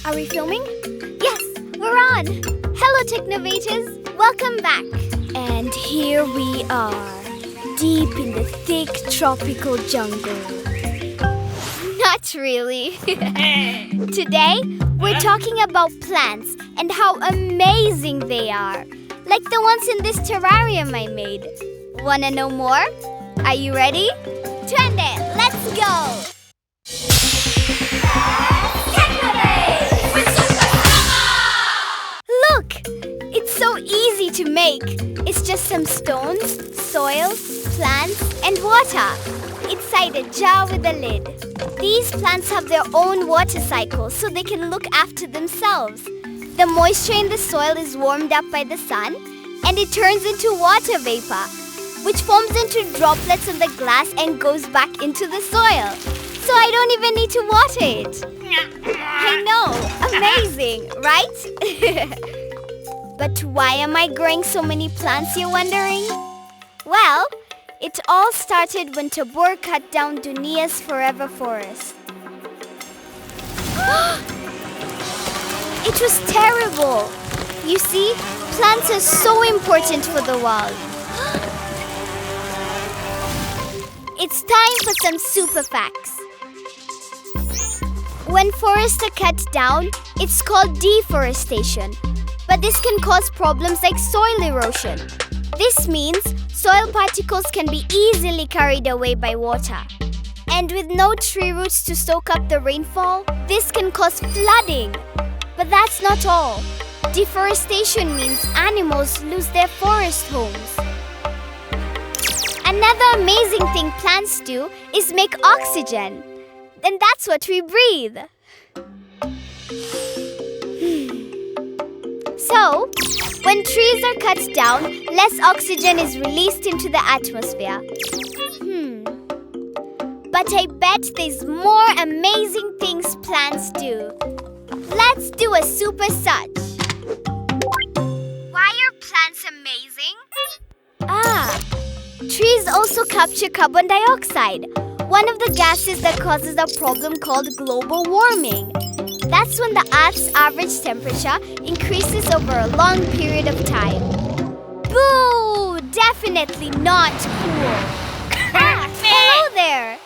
Are we filming? Yes, we're on! Hello, technovators! Welcome back! And here we are, deep in the thick tropical jungle. Not really. Today, we're talking about plants and how amazing they are. Like the ones in this terrarium I made. Wanna know more? Are you ready? Twende, let's go! Look! It's so easy to make. It's just some stones, soil, plants, and water inside a jar with a lid. These plants have their own water cycle so they can look after themselves. The moisture in the soil is warmed up by the sun and it turns into water vapor, which forms into droplets on the glass and goes back into the soil. So I don't even need to water it. I know, amazing, right? But why am I growing so many plants, you're wondering? Well, it all started when Tabor cut down Dunia's forever forest. It was terrible. You see, plants are so important for the world. It's time for some super facts. When forests are cut down, it's called deforestation. But this can cause problems like soil erosion. This means soil particles can be easily carried away by water. And with no tree roots to soak up the rainfall, this can cause flooding. But that's not all. Deforestation means animals lose their forest homes. Another amazing thing plants do is make oxygen. And that's what we breathe. So, when trees are cut down, less oxygen is released into the atmosphere. But I bet there's more amazing things plants do. Let's do a super search. Why are plants amazing? Trees also capture carbon dioxide, one of the gases that causes a problem called global warming. That's when the Earth's average temperature increases over a long period of time. Boo! Definitely not cool. Hello there!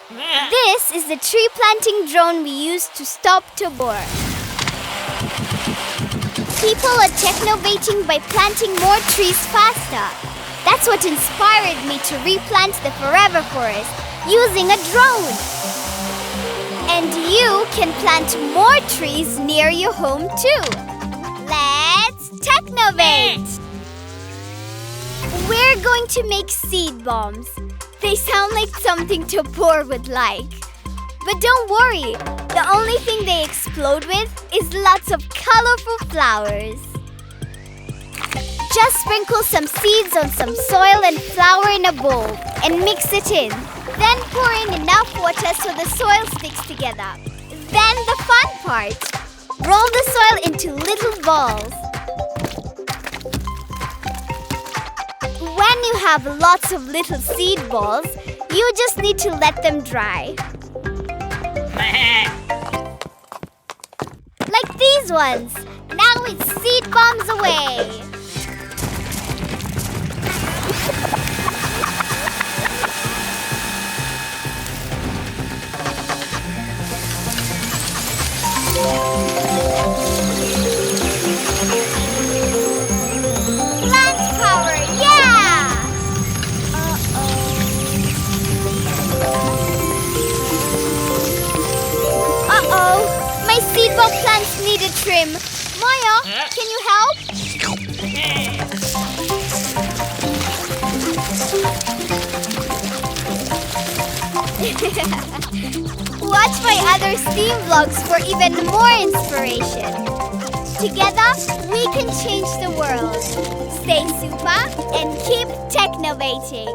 This is the tree planting drone we used to stop Tabor. People are technovating by planting more trees faster. That's what inspired me to replant the forever forest using a drone. And you can plant more trees near your home too. Let's technovate! We're going to make seed bombs. They sound like something Tabor would like. But don't worry, the only thing they explode with is lots of colorful flowers. Just sprinkle some seeds on some soil and flour in a bowl and mix it in. Then pour in enough water so the soil sticks together. Then the fun part. Roll the soil into little balls. When you have lots of little seed balls, you just need to let them dry. Like these ones. Now it's seed bombs away. Plant power, yeah! Uh-oh, my seed ball plants need a trim. Maya, can you help? Watch my other Steam vlogs for even more inspiration. Together, we can change the world. Stay super and keep technovating.